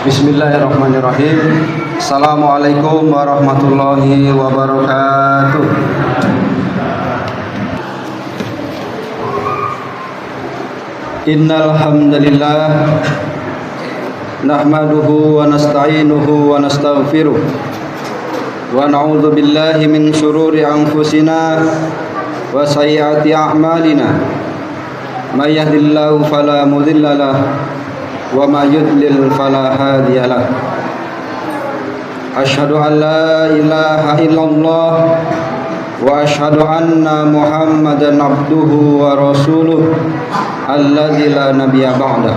Bismillahirrahmanirrahim. Assalamualaikum warahmatullahi wabarakatuh. Innal hamdalillah nahmaduhu wa nasta'inuhu wa nastaghfiruh wa na'udzu billahi min shururi anfusina wa sayyiati a'malina. May yahdihillahu fala mudilla lahu wa ma yudlil fala hadiyalah. Asyhadu an la ilaha illallah wa asyhadu anna Muhammadan abduhu wa rasuluh alladzi la nabiyya ba'da.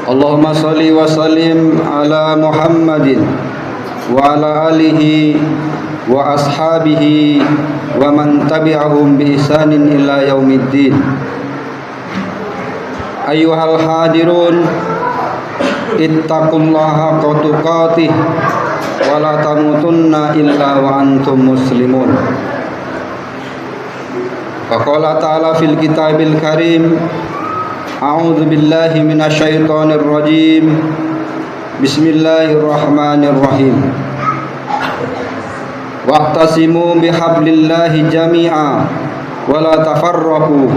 Allahumma shalli wa sallim ala Muhammadin wa ala alihi wa ashabihi wa man tabi'ahum bi ihsanin ila yaumiddin. Ayyuhal hadirun ittaqullaha haqqa tuqatih wa la tamutunna illa wa antum muslimun. Wa qala ta'ala fil kitabil karim, a'udzu billahi minasy syaithanir rajim. Bismillahirrahmanirrahim. Wa'tasimu bihablillahi jami'a wa la tafarraqu.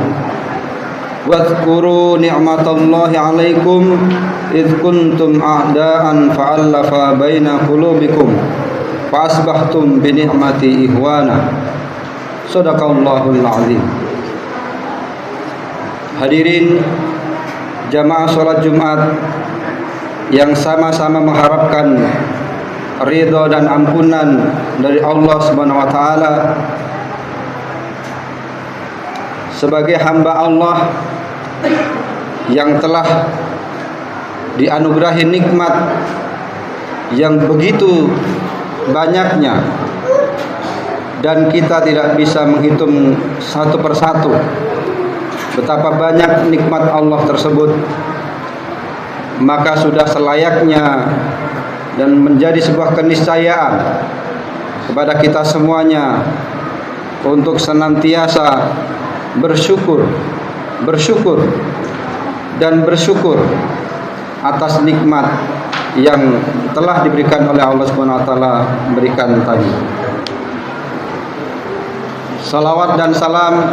Wadhkuru ni'matallahi 'alaikum idh kuntum a'daan fa'alafa baina qulubikum fa asbahtum bi ni'mati ihwana. Shadaqallahul 'azim. Hadirin jamaah salat Jumat yang sama-sama mengharapkan ridha dan ampunan dari Allah Subhanahu wa taala. Sebagai hamba Allah yang telah dianugerahi nikmat yang begitu banyaknya dan kita tidak bisa menghitung satu persatu betapa banyak nikmat Allah tersebut, maka sudah selayaknya dan menjadi sebuah keniscayaan kepada kita semuanya untuk senantiasa bersyukur dan bersyukur atas nikmat yang telah diberikan oleh Allah Subhanahu wa taala berikan tadi. Salawat dan salam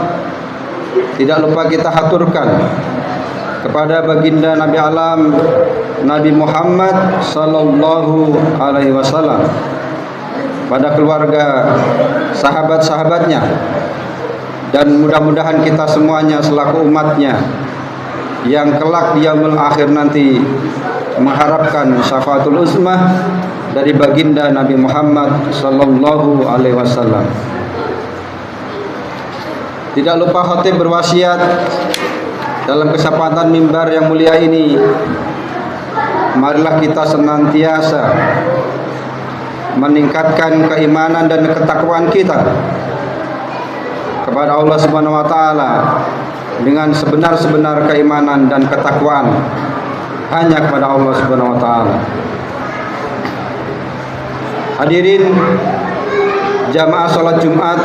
tidak lupa kita haturkan kepada baginda Nabi Alam Nabi Muhammad sallallahu alaihi wasallam, pada keluarga, sahabat-sahabatnya, dan mudah-mudahan kita semuanya selaku umatnya yang kelak di yaumul akhir nanti mengharapkan syafaatul uzmah dari baginda Nabi Muhammad sallallahu alaihi wasallam. Tidak lupa khatib berwasiat dalam kesempatan mimbar yang mulia ini, marilah kita senantiasa meningkatkan keimanan dan ketakwaan kita kepada Allah Subhanahu wa taala dengan sebenar-sebenar keimanan dan ketakwaan hanya kepada Allah Subhanahu wa taala. Hadirin jamaah salat Jumat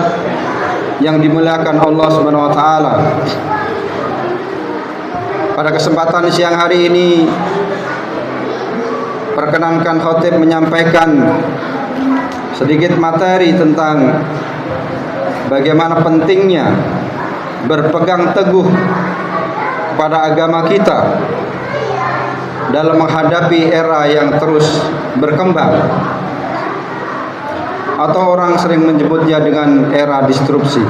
yang dimuliakan Allah Subhanahu wa taala. Pada kesempatan siang hari ini perkenankan khatib menyampaikan sedikit materi tentang bagaimana pentingnya berpegang teguh pada agama kita dalam menghadapi era yang terus berkembang, atau orang sering menyebutnya dengan era disrupsi.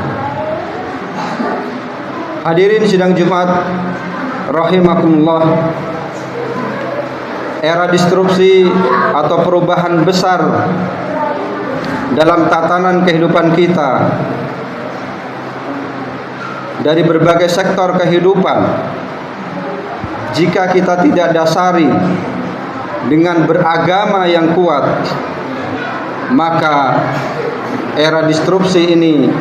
Hadirin sidang Jumat rahimakumullah, era disrupsi atau perubahan besar dalam tatanan kehidupan kita dari berbagai sektor kehidupan, jika kita tidak dasari dengan beragama yang kuat, maka era disrupsi ini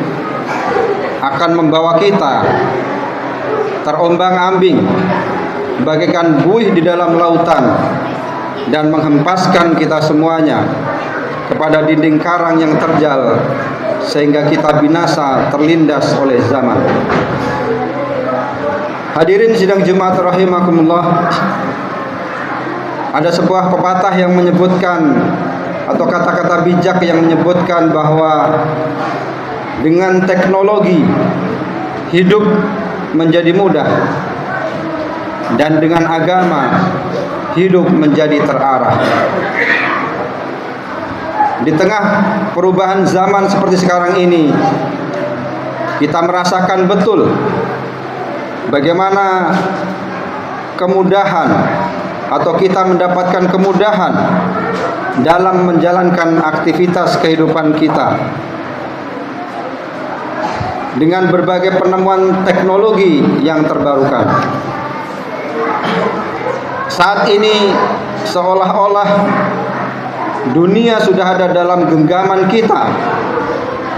akan membawa kita terombang-ambing bagaikan buih di dalam lautan dan menghempaskan kita semuanya kepada dinding karang yang terjal sehingga kita binasa terlindas oleh zaman. Hadirin sidang Jumat rahimakumullah, Ada sebuah pepatah yang menyebutkan, atau kata-kata bijak yang menyebutkan bahwa dengan teknologi hidup menjadi mudah, dan dengan agama hidup menjadi terarah. Di tengah perubahan zaman seperti sekarang ini, kita merasakan betul bagaimana kemudahan atau kita mendapatkan kemudahan dalam menjalankan aktivitas kehidupan kita dengan berbagai penemuan teknologi yang terbarukan. Saat ini seolah-olah dunia sudah ada dalam genggaman kita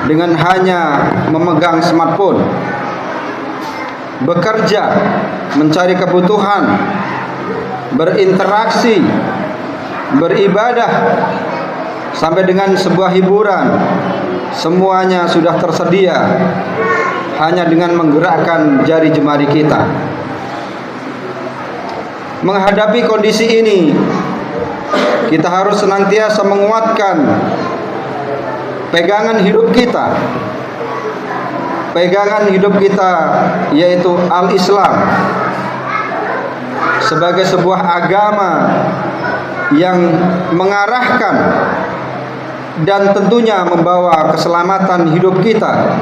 dengan hanya memegang smartphone, bekerja, mencari kebutuhan, berinteraksi, beribadah, sampai dengan sebuah hiburan, semuanya sudah tersedia hanya dengan menggerakkan jari jemari kita. Menghadapi kondisi ini, kita harus senantiasa menguatkan pegangan hidup kita. Pegangan hidup kita yaitu Al-Islam sebagai sebuah agama yang mengarahkan dan tentunya membawa keselamatan hidup kita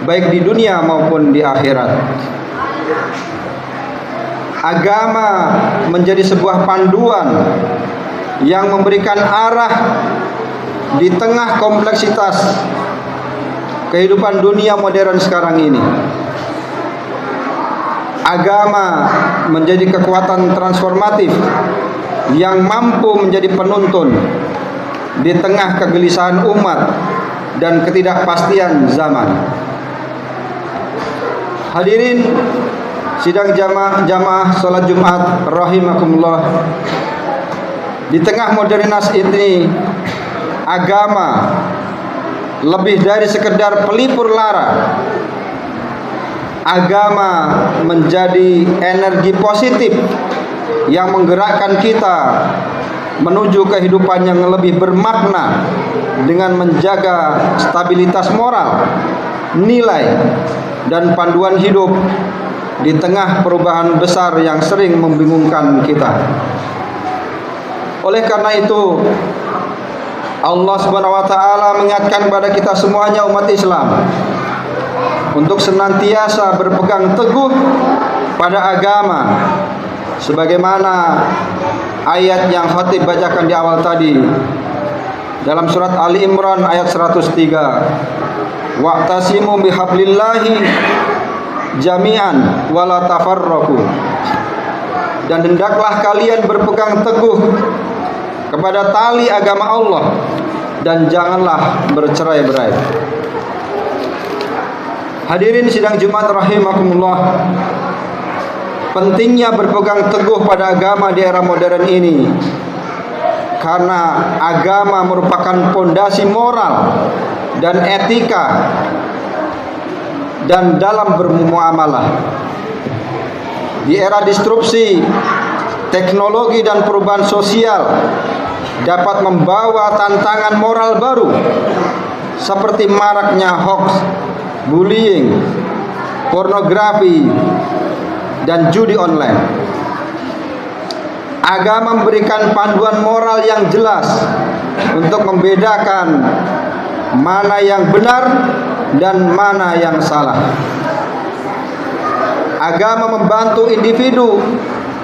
baik di dunia maupun di akhirat. Agama menjadi sebuah panduan yang memberikan arah di tengah kompleksitas kehidupan dunia modern sekarang ini. Agama menjadi kekuatan transformatif yang mampu menjadi penuntun di tengah kegelisahan umat dan ketidakpastian zaman. Hadirin sidang jamaah salat Jumat rahimakumullah. Di tengah modernitas ini, agama lebih dari sekedar pelipur lara. Agama menjadi energi positif yang menggerakkan kita menuju kehidupan yang lebih bermakna dengan menjaga stabilitas moral, nilai, dan panduan hidup di tengah perubahan besar yang sering membingungkan kita. Oleh karena itu, Allah Subhanahu wa taala mengingatkan kepada kita semuanya umat Islam untuk senantiasa berpegang teguh pada agama sebagaimana ayat yang khatib bacakan di awal tadi dalam surat Ali Imran ayat 103. Wa'tasimu bihablillahi jami'an wala tafarraqu. Dan hendaklah kalian berpegang teguh kepada tali agama Allah dan janganlah bercerai-berai. Hadirin sidang Jumat rahimakumullah, pentingnya berpegang teguh pada agama di era modern ini karena agama merupakan pondasi moral dan etika dan dalam bermuamalah. Di era disrupsi teknologi dan perubahan sosial dapat membawa tantangan moral baru seperti maraknya hoax, bullying, pornografi, dan judi online. Agama memberikan panduan moral yang jelas untuk membedakan mana yang benar dan mana yang salah. Agama membantu individu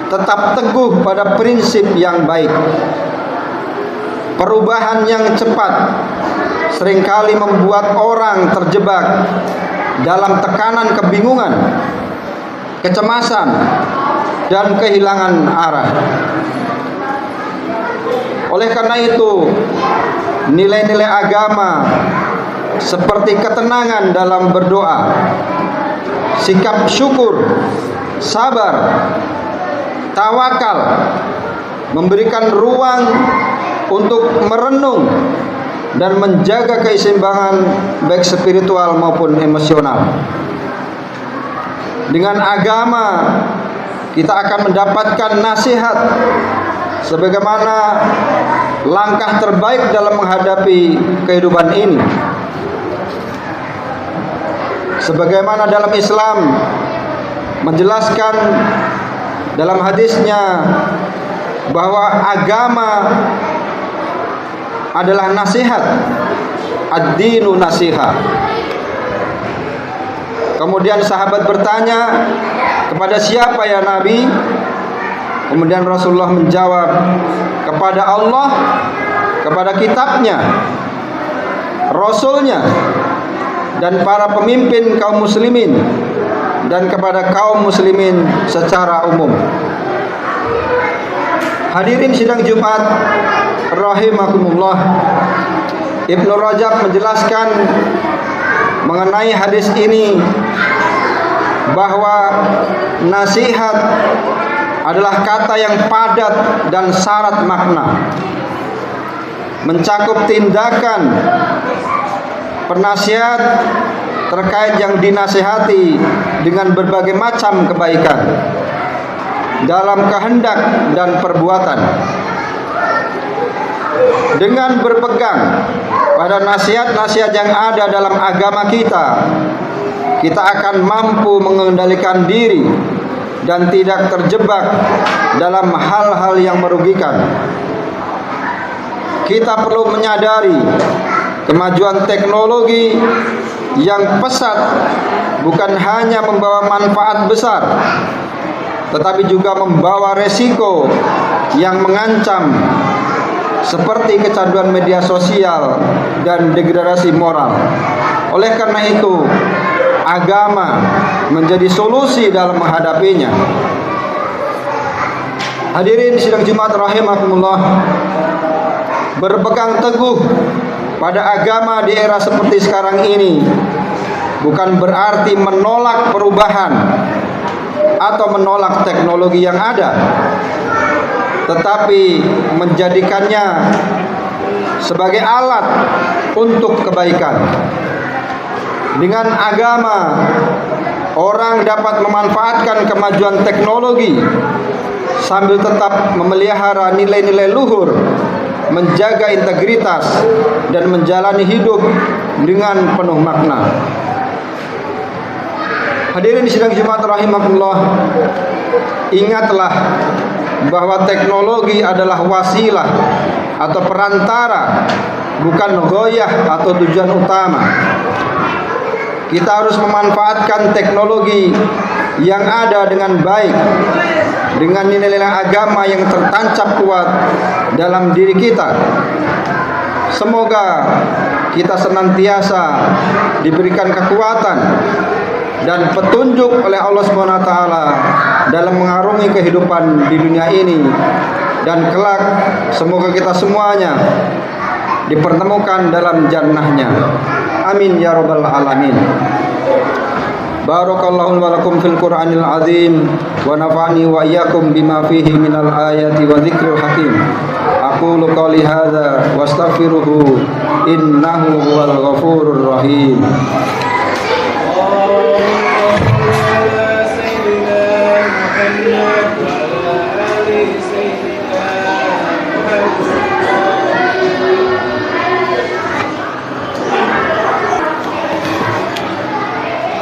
tetap teguh pada prinsip yang baik. Perubahan yang cepat seringkali membuat orang terjebak dalam tekanan kebingungan, kecemasan, dan kehilangan arah. Oleh karena itu, nilai-nilai agama seperti ketenangan dalam berdoa, sikap syukur, sabar, tawakal, memberikan ruang untuk merenung dan menjaga keseimbangan baik spiritual maupun emosional. Dengan agama kita akan mendapatkan nasihat sebagaimana langkah terbaik dalam menghadapi kehidupan ini. Sebagaimana dalam Islam menjelaskan dalam hadisnya bahwa agama adalah nasihat, ad-dinu nasihat. Kemudian sahabat bertanya, kepada siapa ya Nabi? Kemudian Rasulullah menjawab, kepada Allah, kepada kitabnya, Rasulnya, dan para pemimpin kaum muslimin, dan kepada kaum muslimin secara umum. Hadirin sidang Jumat rahimakumullah, Ibnu Rajab menjelaskan mengenai hadis ini bahwa nasihat adalah kata yang padat dan syarat makna, mencakup tindakan penasihat terkait yang dinasihati dengan berbagai macam kebaikan dalam kehendak dan perbuatan. Dengan berpegang pada nasihat-nasihat yang ada dalam agama kita, kita akan mampu mengendalikan diri dan tidak terjebak dalam hal-hal yang merugikan. Kita perlu menyadari kemajuan teknologi yang pesat bukan hanya membawa manfaat besar, tetapi juga membawa resiko yang mengancam, seperti kecanduan media sosial dan degradasi moral. Oleh karena itu, agama menjadi solusi dalam menghadapinya. Hadirin sidang Jumat rahimakumullah, berpegang teguh pada agama di era seperti sekarang ini bukan berarti menolak perubahan atau menolak teknologi yang ada, tetapi menjadikannya sebagai alat untuk kebaikan. Dengan agama, orang dapat memanfaatkan kemajuan teknologi sambil tetap memelihara nilai-nilai luhur, menjaga integritas, dan menjalani hidup dengan penuh makna. Hadirin sidang Jumat rahimakumullah, ingatlah bahwa teknologi adalah wasilah atau perantara, bukan ghoyah atau tujuan utama. Kita harus memanfaatkan teknologi yang ada dengan baik, dengan nilai-nilai agama yang tertancap kuat dalam diri kita. Semoga kita senantiasa diberikan kekuatan dan petunjuk oleh Allah SWT dalam mengarungi kehidupan di dunia ini, dan kelak semoga kita semuanya dipertemukan dalam jannahnya. Amin ya rabbal alamin. Barakallahu wa lakum fil Qur'anil azim wa nafa'ani wa iyyakum bima fihi minal ayati wa dzikril hakim. Aqulu qouli hadza wa astaghfiruhu innahu huwal ghafurur rahim.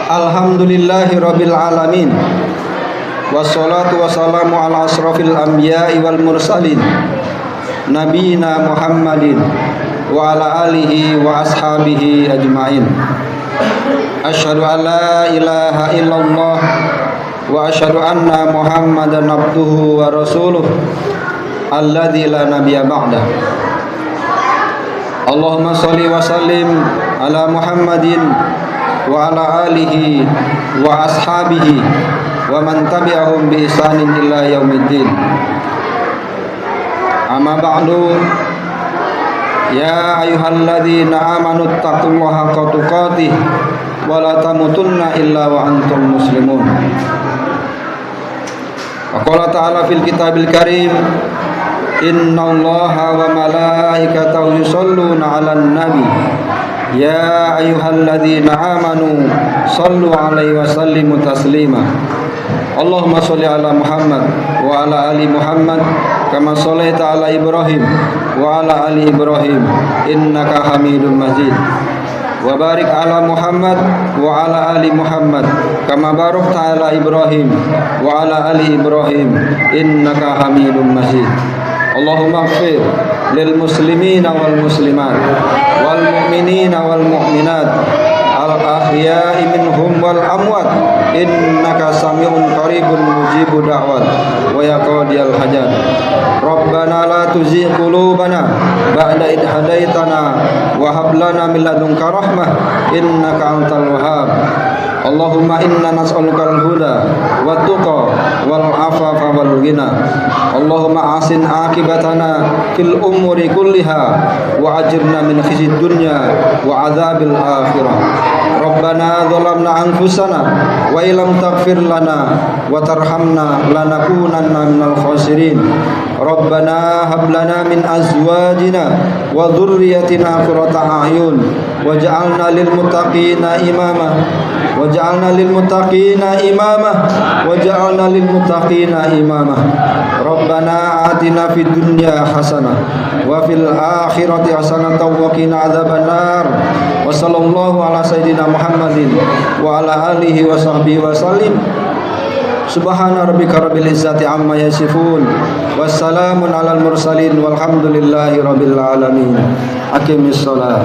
Alhamdulillahi rabbil alamin, wassalatu wassalamu ala asrafil anbiya'i wal mursalin, nabiyina Muhammadin wa ala alihi wa ashabihi ajma'in. Asyhadu an la ilaha illallah wa asyhadu anna Muhammadan abduhu wa rasuluh alladzi la nabiyya ba'dah. Allahumma shalli wa sallim ala Muhammadin wa ala alihi wa ashabihi wa man tabi'ahum bi ihsanin ila yaumiddin. Amma ba'du, ya ayyuhalladzina amanu taqullaha haqqa tuqatih wa la tamutunna illa wa antum muslimun. Wa qala ta'ala fil kitabil karim, innallaha wa malaikatahu yusholluna 'alan nabi ya ayyuhalladzina amanu shallu 'alaihi wa sallimu taslima. Allahumma sholli ala Muhammad wa ala ali Muhammad kama shallaita ala Ibrahim wa ala ali Ibrahim innaka Hamidum Majid. Wa barik ala Muhammad wa ala ali Muhammad kama barakta ala Ibrahim wa ala ali Ibrahim innaka Hamidum Majid. Allahumma ighfir lil muslimina wal muslimat wal mu'minina wal mu'minat al ahya'i minhum wal amwat innaka sami'un qaribun mujibud da'wat wa ya qadiyal hajat. Rabbana la tuzigh qulubana ba'da idh hadaitana wa hab lana min ladunka rahmah innaka antal wahhab. Allahumma inna nas'alukal huda wat tuqa wal afafa wal ghina. Allahumma asin akibatana fil umuri kulliha wa ajirna min khizyid dunya wa adzabil akhirah. Rabbana zalamna anfusana wa illam taghfir lana wa tarhamna lanakunanna minal khasirin. Rabbana hab lana min azwajina wa dhurriyyatina qurrata a'yun waj'alna lil muttaqina imama waj'alna lil muttaqina imama waj'alna lil muttaqina imama. Rabbana atina fid dunya hasanah wa fil akhirati hasanah wa qina adzabannar. Wa sallallahu ala sayyidina Muhammadin wa ala alihi wa sahbihi wa sallim. Subhana rabbika rabbil izzati amma yasifun wassalamun alal mursalin walhamdulillahi rabbil alamin. Aqimis shalah.